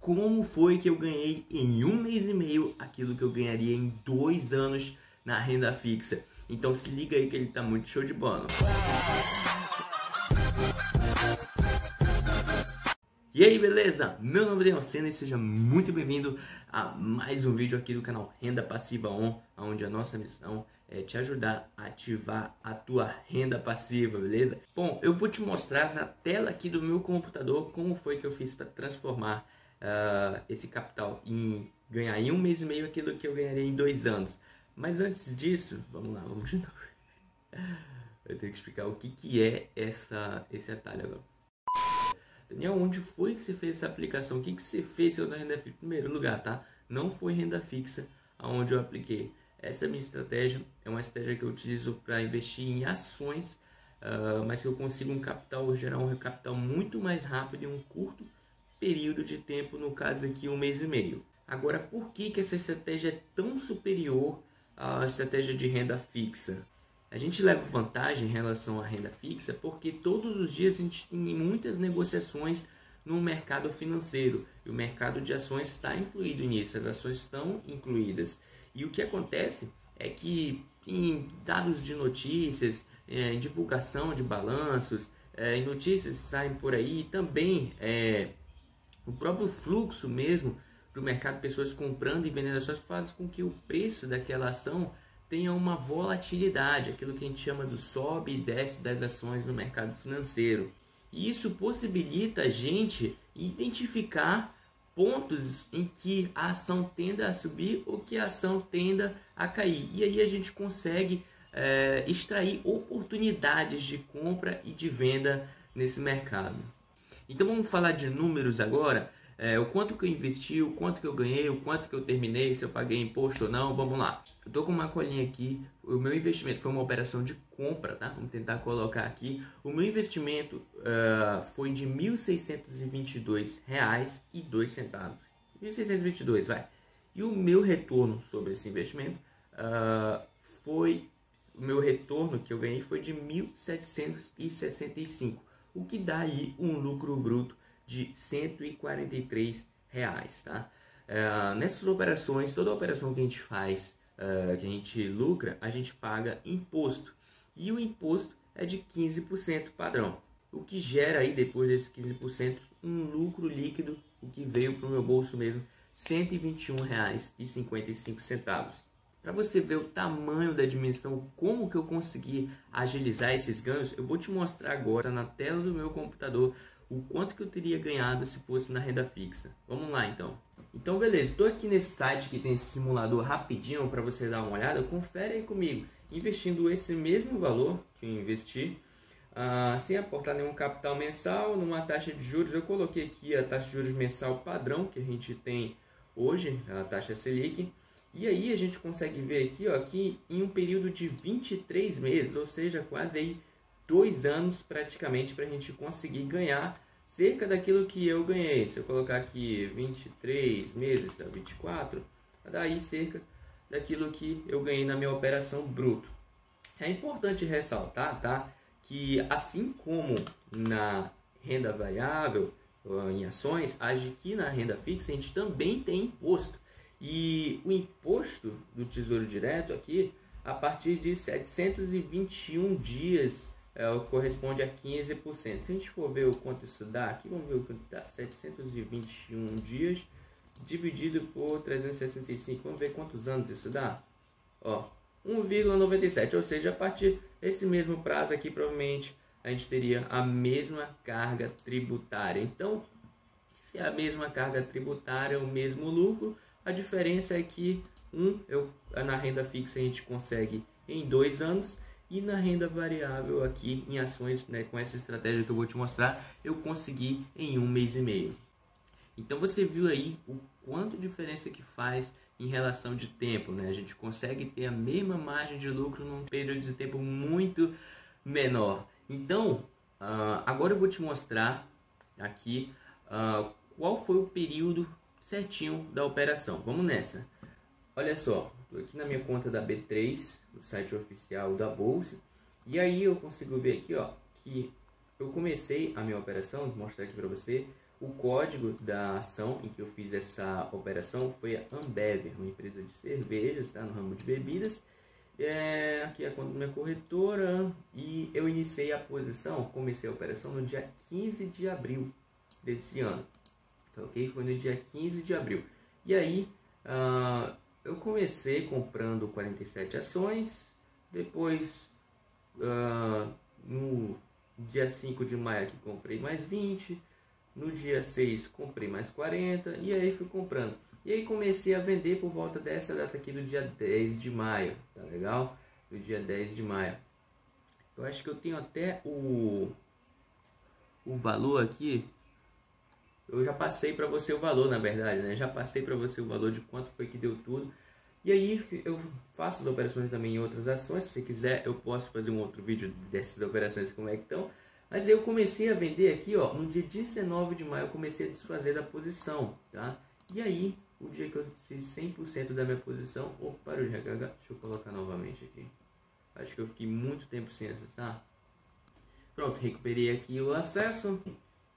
como foi que eu ganhei em 1 mês e meio aquilo que eu ganharia em 2 anos na renda fixa. Então se liga aí que ele tá muito show de bola. E aí, beleza? Meu nome é Daniel Sena e seja muito bem-vindo a mais um vídeo aqui do canal Renda Passiva On, onde a nossa missão é te ajudar a ativar a tua renda passiva, beleza? Bom, eu vou te mostrar na tela aqui do meu computador como foi que eu fiz para transformar esse capital em ganhar em 1 mês e meio aquilo que eu ganharia em 2 anos. Mas antes disso, vamos lá, vamos de novo. Eu tenho que explicar o que é esse atalho agora. Daniel, onde foi que você fez essa aplicação? O que você fez na renda fixa? Em primeiro lugar, tá? Não foi renda fixa aonde eu apliquei. Essa minha estratégia é uma estratégia que eu utilizo para investir em ações, mas que eu consigo gerar um capital muito mais rápido em um curto período de tempo, no caso aqui 1 mês e meio. Agora, por que essa estratégia é tão superior à estratégia de renda fixa? A gente leva vantagem em relação à renda fixa porque todos os dias a gente tem muitas negociações no mercado financeiro e o mercado de ações está incluído nisso, as ações estão incluídas. E o que acontece é que em dados de notícias, em divulgação de balanços, em notícias que saem por aí, também o próprio fluxo mesmo do mercado, pessoas comprando e vendendo ações, faz com que o preço daquela ação tenha uma volatilidade, aquilo que a gente chama do sobe e desce das ações no mercado financeiro. E isso possibilita a gente identificar pontos em que a ação tenda a subir ou que a ação tenda a cair. E aí a gente consegue extrair oportunidades de compra e de venda nesse mercado. Então vamos falar de números agora. O quanto que eu investi, o quanto que eu ganhei, o quanto que eu terminei, se eu paguei imposto ou não. Vamos lá. Eu tô com uma colinha aqui. O meu investimento foi uma operação de compra, tá? Vamos tentar colocar aqui. O meu investimento foi de R$ 1.622,02. R$ 1.622, vai. E o meu retorno sobre esse investimento o meu retorno que eu ganhei foi de R$ 1.765, o que dá aí um lucro bruto de R$ 143, tá? Nessas operações, toda operação que a gente faz, que a gente lucra, a gente paga imposto. E o imposto é de 15% padrão, o que gera aí, depois desses 15%, um lucro líquido, o que veio para o meu bolso mesmo, R$ 121,55. Para você ver o tamanho da dimensão, como que eu consegui agilizar esses ganhos, eu vou te mostrar agora na tela do meu computador o quanto que eu teria ganhado se fosse na renda fixa. Vamos lá então. Então beleza, estou aqui nesse site que tem esse simulador rapidinho para você dar uma olhada. Confere aí comigo, investindo esse mesmo valor que eu investi, sem aportar nenhum capital mensal, numa taxa de juros. Eu coloquei aqui a taxa de juros mensal padrão que a gente tem hoje, a taxa Selic. E aí a gente consegue ver aqui, ó, que em um período de 23 meses, ou seja, quase aí 2 anos praticamente, para a gente conseguir ganhar cerca daquilo que eu ganhei. Se eu colocar aqui 23 meses, dá 24, daí cerca daquilo que eu ganhei na minha operação bruto. É importante ressaltar, tá, que assim como na renda variável, em ações, aqui na renda fixa a gente também tem imposto. E o imposto do Tesouro Direto aqui, a partir de 721 dias, corresponde a 15%. Se a gente for ver o quanto isso dá, aqui vamos ver o quanto dá, 721 dias dividido por 365, vamos ver quantos anos isso dá. Ó, 1,97, ou seja, a partir desse mesmo prazo aqui, provavelmente a gente teria a mesma carga tributária. Então, se é a mesma carga tributária, o mesmo lucro, a diferença é que na renda fixa a gente consegue em 2 anos, e na renda variável aqui em ações, né, com essa estratégia que eu vou te mostrar, eu consegui em 1 mês e meio. Então você viu aí o quanto diferença que faz em relação de tempo, né? A gente consegue ter a mesma margem de lucro num período de tempo muito menor. Então, agora eu vou te mostrar aqui qual foi o período certinho da operação. Vamos nessa. Olha só, estou aqui na minha conta da B3, o site oficial da Bolsa, e aí eu consigo ver aqui, ó, que eu comecei a minha operação, vou mostrar aqui para você, O código da ação em que eu fiz essa operação foi a Ambev, uma empresa de cervejas, tá, no ramo de bebidas. Aqui é a conta da minha corretora e eu iniciei a posição, comecei a operação no dia 15 de abril desse ano, tá, ok? Foi no dia 15 de abril. E aí eu comecei comprando 47 ações, depois no dia 5 de maio aqui comprei mais 20, no dia 6 comprei mais 40 e aí fui comprando. E aí comecei a vender por volta dessa data aqui do dia 10 de maio, tá legal? Do dia 10 de maio. Eu acho que eu tenho até o valor aqui. Eu já passei para você o valor, na verdade, né? Já passei para você o valor de quanto foi que deu tudo. E aí eu faço as operações também em outras ações. Se você quiser, eu posso fazer um outro vídeo dessas operações, como é que estão. Mas aí eu comecei a vender aqui, ó, no dia 19 de maio eu comecei a desfazer da posição, tá? E aí, o dia que eu fiz 100% da minha posição... Opa, parou de recarregar. Deixa eu colocar novamente aqui. Acho que eu fiquei muito tempo sem acessar. Pronto, recuperei aqui o acesso.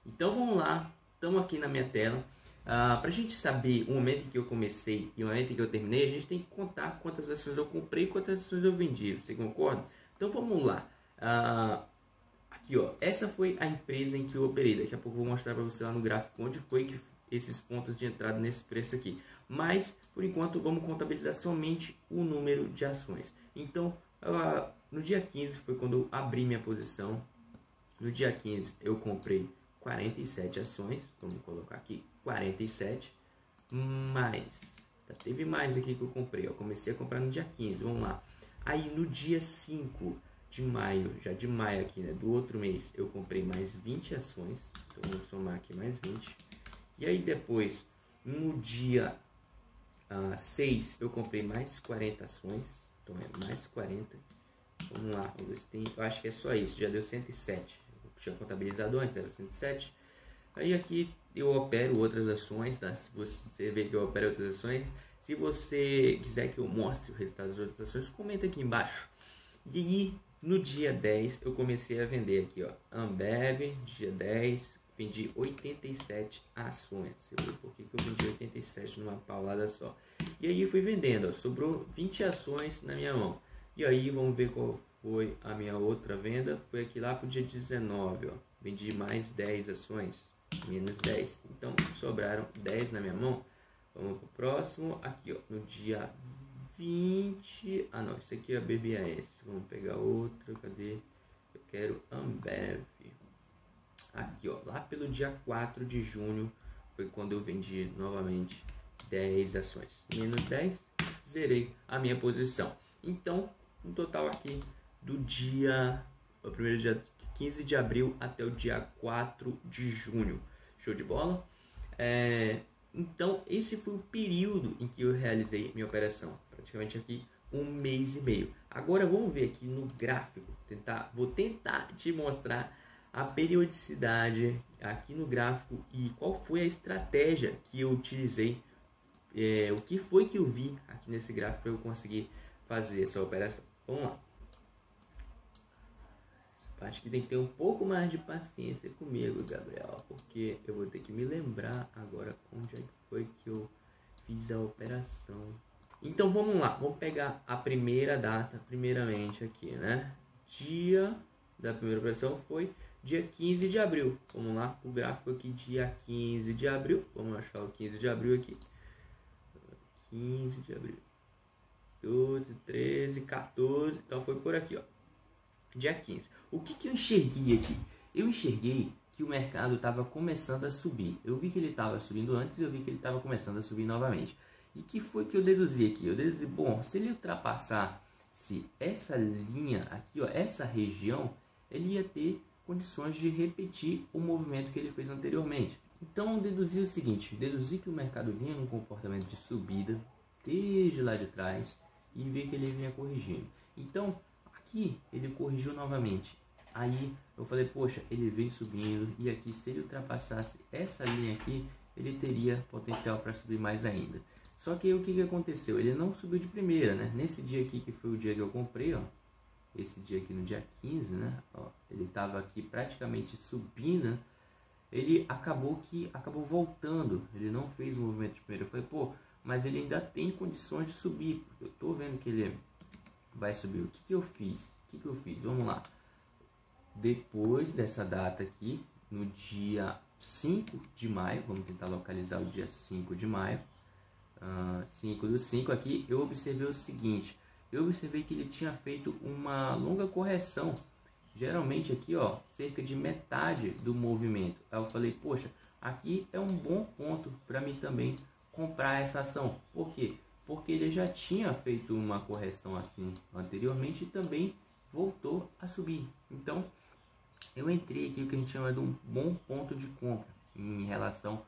Então vamos lá. Estamos aqui na minha tela. Para a gente saber o momento em que eu comecei e o momento em que eu terminei, a gente tem que contar quantas ações eu comprei e quantas ações eu vendi. Você concorda? Então vamos lá. Aqui, ó. Essa foi a empresa em que eu operei. Daqui a pouco eu vou mostrar para você lá no gráfico onde foi que esses pontos de entrada nesse preço aqui. Mas, por enquanto, vamos contabilizar somente o número de ações. Então, no dia 15 foi quando eu abri minha posição. No dia 15 eu comprei 47 ações. Vamos colocar aqui 47. Mais, teve mais aqui que eu comprei. Eu comecei a comprar no dia 15, vamos lá. Aí no dia 5 de maio, já de maio aqui, né, do outro mês, eu comprei mais 20 ações. Então vamos somar aqui mais 20. E aí depois, no dia 6, eu comprei mais 40 ações. Então é mais 40. Vamos lá, vamos ver se tem, eu acho que é só isso, já deu 107. Eu tinha contabilizado antes, era 107. Aí aqui eu opero outras ações, tá? Se você vê que eu opero outras ações, se você quiser que eu mostre o resultado das outras ações, comenta aqui embaixo. E aí, no dia 10, eu comecei a vender aqui, ó, Ambev, dia 10, vendi 87 ações. Você viu por que eu vendi 87 numa paulada só? E aí fui vendendo, ó, sobrou 20 ações na minha mão. E aí vamos ver qual foi a minha outra venda. Foi aqui lá pro dia 19, ó. Vendi mais 10 ações, menos 10. Então sobraram 10 na minha mão. Vamos pro próximo. Aqui, ó, no dia 20. Ah, não, isso aqui é a BBAS. Vamos pegar outra. Cadê? Eu quero Ambev. Aqui, ó, lá pelo dia 4 de junho foi quando eu vendi novamente 10 ações. Menos 10, zerei a minha posição. Então, no total aqui do dia, o primeiro dia 15 de abril até o dia 4 de junho. Show de bola? Então, esse foi o período em que eu realizei minha operação. Praticamente aqui 1 mês e meio. Agora vamos ver aqui no gráfico. Vou tentar te mostrar a periodicidade aqui no gráfico e qual foi a estratégia que eu utilizei. O que foi que eu vi aqui nesse gráfico para eu conseguir fazer essa operação. Vamos lá. Essa parte aqui tem que ter um pouco mais de paciência comigo, Gabriel, porque eu vou ter que me lembrar agora onde é que foi que eu fiz a operação. Então vamos lá, vamos pegar a primeira data, primeiramente aqui, né? Dia da primeira operação foi dia 15 de abril. Vamos lá, o gráfico aqui, dia 15 de abril. Vamos achar o 15 de abril aqui. 15 de abril. 12, 13, 14, então foi por aqui, ó. Dia 15. O que eu enxerguei aqui? Eu enxerguei que o mercado estava começando a subir. Eu vi que ele estava subindo antes e eu vi que ele estava começando a subir novamente. E que foi que eu deduzi aqui? Eu deduzi, bom, se ele ultrapassasse essa linha aqui, ó, essa região, ele ia ter condições de repetir o movimento que ele fez anteriormente. Então eu deduzi o seguinte, deduzi que o mercado vinha num comportamento de subida desde lá de trás e vi que ele vinha corrigindo. Então aqui ele corrigiu novamente. Aí eu falei, poxa, ele veio subindo e aqui se ele ultrapassasse essa linha aqui, ele teria potencial para subir mais ainda. Só que aí o que aconteceu? Ele não subiu de primeira, né? Nesse dia aqui que foi o dia que eu comprei, ó, esse dia aqui no dia 15, né? Ó, ele estava aqui praticamente subindo ele acabou voltando, ele não fez o movimento de primeiro. Eu falei, pô, mas ele ainda tem condições de subir, porque eu tô vendo que ele vai subir. O que que eu fiz? Vamos lá. Depois dessa data aqui, no dia 5 de maio, vamos tentar localizar o dia 5 de maio, 5/5 aqui, eu observei o seguinte, eu observei que ele tinha feito uma longa correção, geralmente aqui, ó, cerca de metade do movimento. Aí eu falei, poxa, aqui é um bom ponto para mim também comprar essa ação. Por quê? Porque ele já tinha feito uma correção assim anteriormente e também voltou a subir. Então, eu entrei aqui o que a gente chama de um bom ponto de compra em relação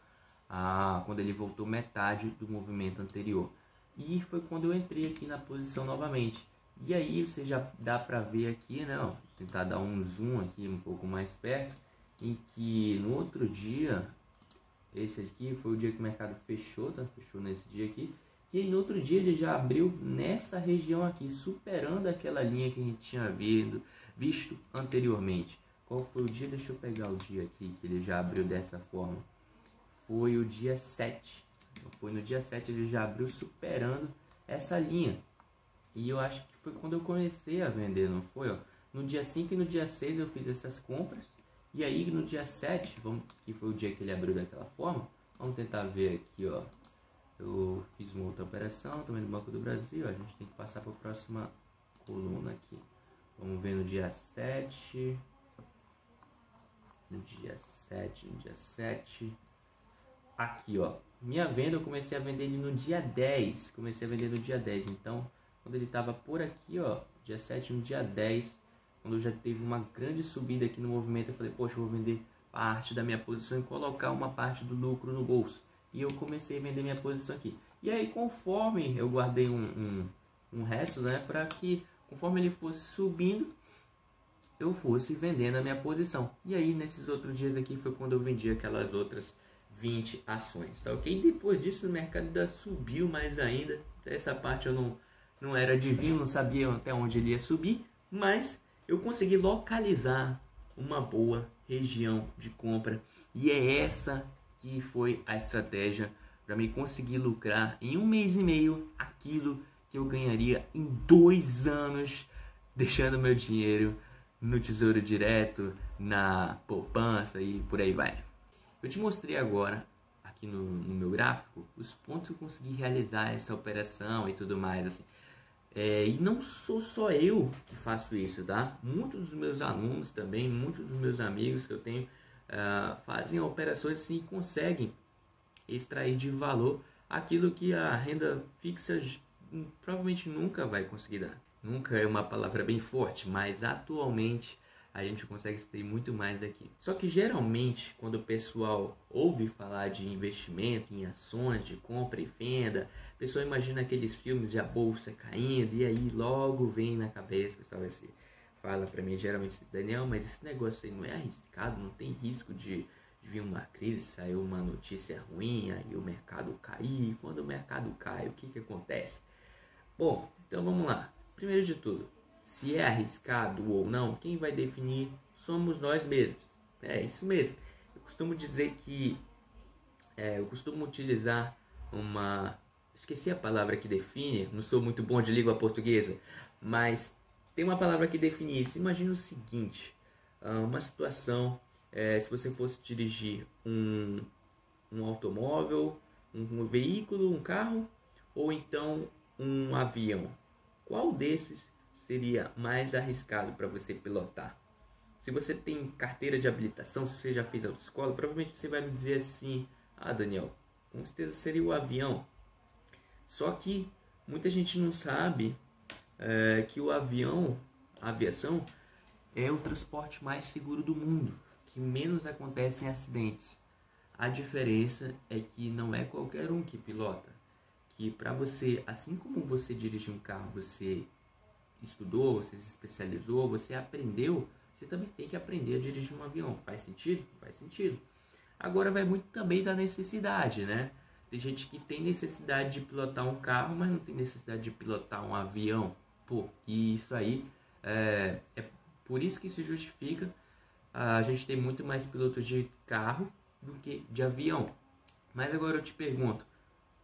a quando ele voltou metade do movimento anterior. E foi quando eu entrei aqui na posição novamente. E aí você já dá para ver aqui, né? Ó, tentar dar um zoom aqui um pouco mais perto, em que no outro dia, esse aqui foi o dia que o mercado fechou, tá? Fechou nesse dia aqui. E aí no outro dia ele já abriu nessa região aqui, superando aquela linha que a gente tinha visto anteriormente. Qual foi o dia? Deixa eu pegar o dia aqui que ele já abriu dessa forma. Foi o dia 7. Foi no dia 7 ele já abriu superando essa linha. E eu acho que foi quando eu comecei a vender, não foi? Ó? No dia 5 e no dia 6 eu fiz essas compras. E aí no dia 7, que foi o dia que ele abriu daquela forma, vamos tentar ver aqui, ó. Eu fiz uma outra operação também no Banco do Brasil. A gente tem que passar para a próxima coluna aqui. Vamos ver no dia 7. No dia 7. Aqui, ó. Minha venda eu comecei a vender ele no dia 10. Então, quando ele estava por aqui, ó, dia 7 no dia 10, quando já teve uma grande subida aqui no movimento, eu falei, poxa, eu vou vender parte da minha posição e colocar uma parte do lucro no bolso. E eu comecei a vender minha posição aqui. E aí, conforme eu guardei um resto, né, para que conforme ele fosse subindo, eu fosse vendendo a minha posição. E aí, nesses outros dias aqui, foi quando eu vendi aquelas outras 20 ações, tá ok? E depois disso, o mercado ainda subiu mais ainda. Essa parte eu não era adivinho, não sabia até onde ele ia subir, mas eu consegui localizar uma boa região de compra. E é essa que foi a estratégia para mim conseguir lucrar em 1 mês e meio aquilo que eu ganharia em 2 anos, deixando meu dinheiro no Tesouro Direto, na poupança e por aí vai. Eu te mostrei agora, aqui no meu gráfico, os pontos que eu consegui realizar essa operação e tudo mais, assim. E não sou só eu que faço isso, tá? Muitos dos meus alunos também, muitos dos meus amigos que eu tenho, fazem operações assim e conseguem extrair de valor aquilo que a renda fixa provavelmente nunca vai conseguir dar. Nunca é uma palavra bem forte, mas atualmente a gente consegue extrair muito mais daqui. Só que geralmente, quando o pessoal ouve falar de investimento em ações, de compra e venda, a pessoa imagina aqueles filmes de a bolsa caindo e aí logo vem na cabeça, pessoal, fala pra mim geralmente, Daniel, mas esse negócio aí não é arriscado, não tem risco de vir uma crise, sair uma notícia ruim, aí o mercado cair. Quando o mercado cai, o que acontece? Bom, então vamos lá. Primeiro de tudo, se é arriscado ou não, quem vai definir somos nós mesmos. É isso mesmo. Eu costumo dizer que... eu costumo utilizar uma... Esqueci a palavra que define, não sou muito bom de língua portuguesa, mas tem uma palavra que define isso. Imagina o seguinte, uma situação, se você fosse dirigir um automóvel, um veículo, um carro, ou então um avião. Qual desses seria mais arriscado para você pilotar? Se você tem carteira de habilitação, se você já fez autoescola, provavelmente você vai me dizer assim, Daniel, com certeza seria o avião. Só que muita gente não sabe que o avião, a aviação, é o transporte mais seguro do mundo, que menos acontecem acidentes. A diferença é que não é qualquer um que pilota. Que para você, assim como você dirige um carro, você estudou, você se especializou, você aprendeu, você também tem que aprender a dirigir um avião. Faz sentido? Faz sentido. Agora vai muito também da necessidade, né? Tem gente que tem necessidade de pilotar um carro, mas não tem necessidade de pilotar um avião. Pô, e isso aí é por isso que se justifica a gente tem muito mais pilotos de carro do que de avião. Mas agora eu te pergunto,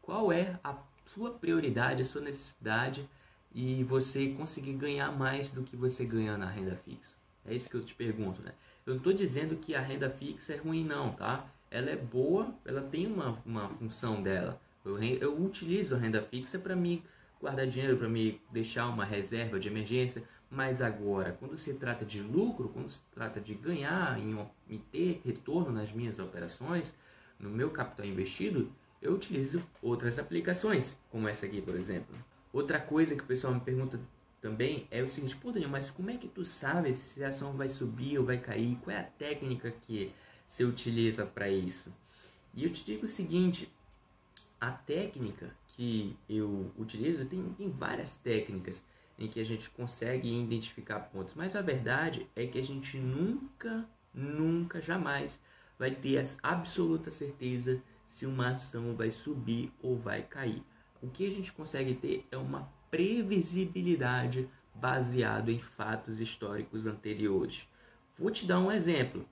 qual é a sua prioridade, a sua necessidade e você conseguir ganhar mais do que você ganha na renda fixa? É isso que eu te pergunto, né? Eu não estou dizendo que a renda fixa é ruim não, tá? Ela é boa, ela tem uma função dela. Eu utilizo a renda fixa para me guardar dinheiro, para me deixar uma reserva de emergência. Mas agora, quando se trata de lucro, quando se trata de ganhar em ter retorno nas minhas operações, no meu capital investido, eu utilizo outras aplicações, como essa aqui, por exemplo. Outra coisa que o pessoal me pergunta também é o seguinte: pô, Daniel, mas como é que tu sabe se a ação vai subir ou vai cair? Qual é a técnica que você utiliza para isso? E eu te digo o seguinte: a técnica que eu utilizo, tem várias técnicas em que a gente consegue identificar pontos, mas a verdade é que a gente nunca, jamais vai ter a absoluta certeza se uma ação vai subir ou vai cair. O que a gente consegue ter é uma previsibilidade baseado em fatos históricos anteriores. Vou te dar um exemplo.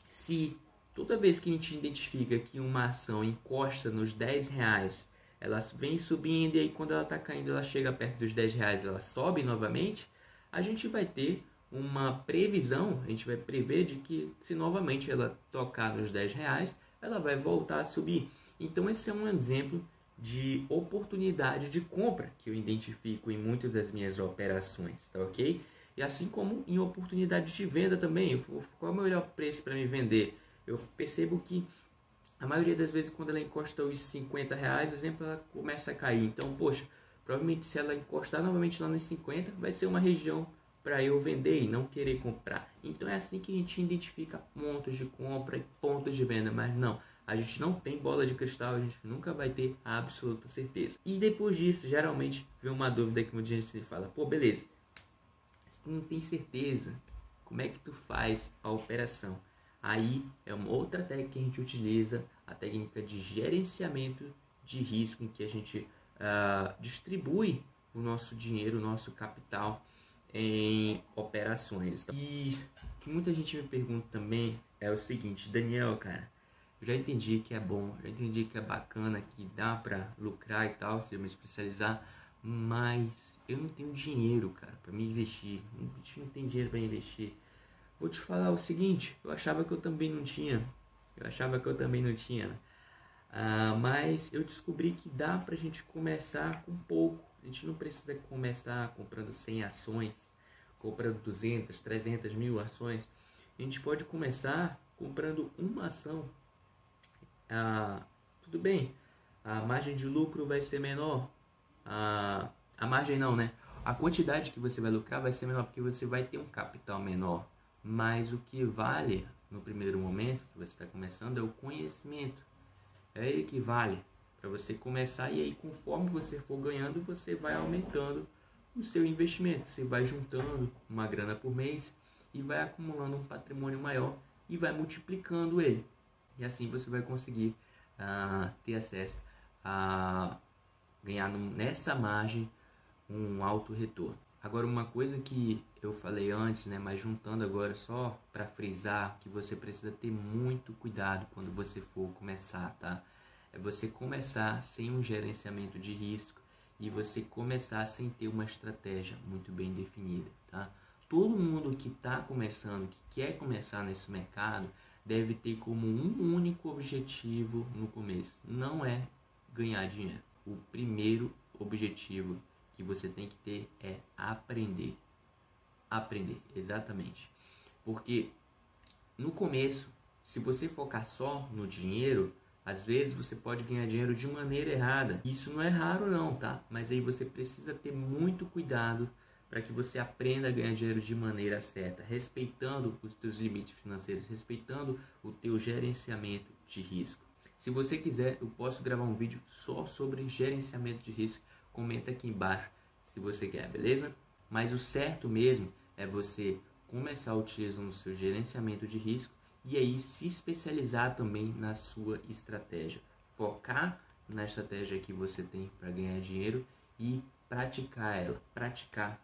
Se toda vez que a gente identifica que uma ação encosta nos R$10, ela vem subindo e aí quando ela está caindo, ela chega perto dos R$10, ela sobe novamente, a gente vai ter uma previsão, a gente vai prever de que se novamente ela tocar nos R$10, ela vai voltar a subir. Então esse é um exemplo de oportunidade de compra que eu identifico em muitas das minhas operações, tá ok? E assim como em oportunidade de venda também, qual é o melhor preço para me vender? Eu percebo que a maioria das vezes quando ela encosta os R$50, por exemplo, ela começa a cair. Então, poxa, provavelmente se ela encostar novamente lá nos 50, vai ser uma região para eu vender e não querer comprar. Então é assim que a gente identifica pontos de compra e pontos de venda, mas não, a gente não tem bola de cristal, a gente nunca vai ter a absoluta certeza. E depois disso, geralmente vem uma dúvida que muita gente se fala: pô, beleza, se tu não tem certeza, como é que tu faz a operação? Aí é uma outra técnica que a gente utiliza, a técnica de gerenciamento de risco, em que a gente distribui o nosso dinheiro, o nosso capital em operações. E o que muita gente me pergunta também é o seguinte: Daniel, cara, eu já entendi que é bom, já entendi que é bacana, que dá pra lucrar e tal, se eu me especializar, mas eu não tenho dinheiro, cara, pra me investir. A gente não tem dinheiro pra investir. Vou te falar o seguinte: eu achava que eu também não tinha. Né? Mas eu descobri que dá pra gente começar com pouco. A gente não precisa começar comprando 100 ações, comprando 200, 300 mil ações. A gente pode começar comprando uma ação. Tudo bem, a margem de lucro vai ser menor. A margem não, né? A quantidade que você vai lucrar vai ser menor, porque você vai ter um capital menor. Mas o que vale no primeiro momento que você está começando é o conhecimento. É ele que vale para você começar, e aí conforme você for ganhando, você vai aumentando o seu investimento. Você vai juntando uma grana por mês e vai acumulando um patrimônio maior e vai multiplicando ele. E assim você vai conseguir ter acesso a ganhar nessa margem um alto retorno. Agora, uma coisa que eu falei antes, né, mas juntando agora só para frisar, que você precisa ter muito cuidado quando você for começar, tá? É você começar sem um gerenciamento de risco e você começar sem ter uma estratégia muito bem definida, tá? Todo mundo que está começando, que quer começar nesse mercado, deve ter como um único objetivo no começo. Não é ganhar dinheiro. O primeiro objetivo que você tem que ter é aprender. Aprender, exatamente. Porque no começo, se você focar só no dinheiro, às vezes você pode ganhar dinheiro de maneira errada. Isso não é raro não, tá? Mas aí você precisa ter muito cuidado para que você aprenda a ganhar dinheiro de maneira certa, respeitando os teus limites financeiros, respeitando o teu gerenciamento de risco. Se você quiser, eu posso gravar um vídeo só sobre gerenciamento de risco. Comenta aqui embaixo se você quer, beleza? Mas o certo mesmo é você começar utilizando o seu gerenciamento de risco e aí se especializar também na sua estratégia. Focar na estratégia que você tem para ganhar dinheiro e praticar ela. Praticar,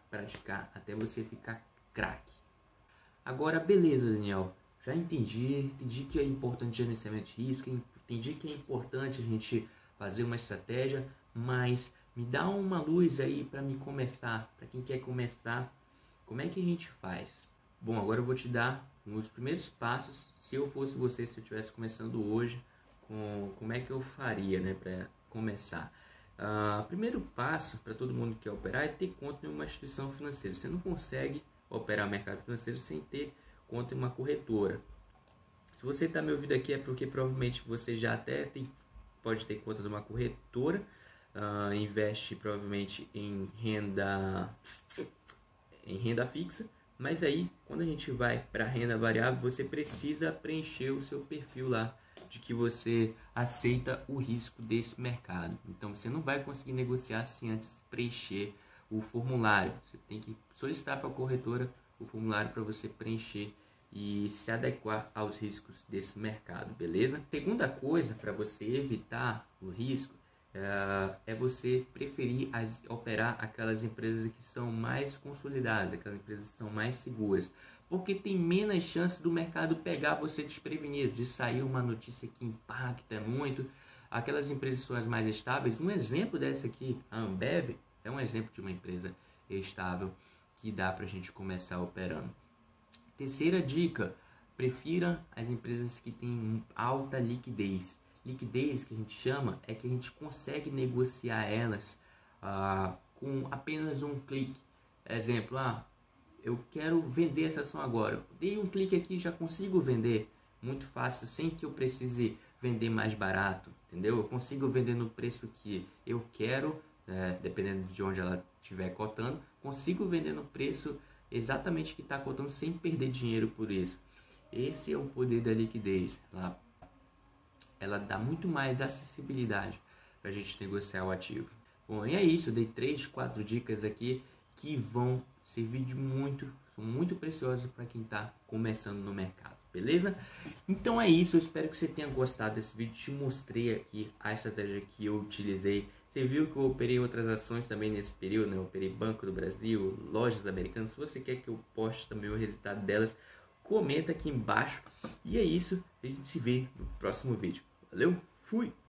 até você ficar craque. Agora, beleza, Daniel, já entendi que é importante gerenciamento de risco, entendi que é importante a gente fazer uma estratégia, mas me dá uma luz aí para me começar, para quem quer começar, como é que a gente faz? Bom, agora eu vou te dar os primeiros passos. Se eu fosse você, se eu estivesse começando hoje, como é que eu faria, né, para começar? Primeiro passo para todo mundo que quer operar é ter conta em uma instituição financeira. Você não consegue operar mercado financeiro sem ter conta em uma corretora. Se você está me ouvindo aqui é porque provavelmente você já até pode ter conta de uma corretora, investe provavelmente em renda fixa, mas aí quando a gente vai para renda variável, você precisa preencher o seu perfil lá de que você aceita o risco desse mercado. Então você não vai conseguir negociar sem antes preencher o formulário. Você tem que solicitar para a corretora o formulário para você preencher e se adequar aos riscos desse mercado, beleza? Segunda coisa, para você evitar o risco, é você preferir operar aquelas empresas que são mais consolidadas, aquelas empresas que são mais seguras, porque tem menos chance do mercado pegar você desprevenido, de sair uma notícia que impacta muito. Aquelas empresas são as mais estáveis. Um exemplo dessa aqui, a Ambev, é um exemplo de uma empresa estável que dá para a gente começar operando. Terceira dica, prefira as empresas que têm alta liquidez. Liquidez, que a gente chama, é que a gente consegue negociar elas com apenas um clique. Exemplo, eu quero vender essa ação agora. Dei um clique aqui e já consigo vender muito fácil, sem que eu precise vender mais barato, entendeu? Eu consigo vender no preço que eu quero, dependendo de onde ela estiver cotando, consigo vender no preço exatamente que está cotando sem perder dinheiro por isso. Esse é o poder da liquidez. Ela dá muito mais acessibilidade para a gente negociar o ativo. Bom, e é isso. Eu dei 3, 4 dicas aqui que vão servir de muito, são muito preciosas para quem está começando no mercado, beleza? Então é isso. Eu espero que você tenha gostado desse vídeo. Te mostrei aqui a estratégia que eu utilizei. Você viu que eu operei outras ações também nesse período, né? Eu operei Banco do Brasil, Lojas Americanas. Se você quer que eu poste também o resultado delas, comenta aqui embaixo. E é isso, a gente se vê no próximo vídeo. Valeu, fui!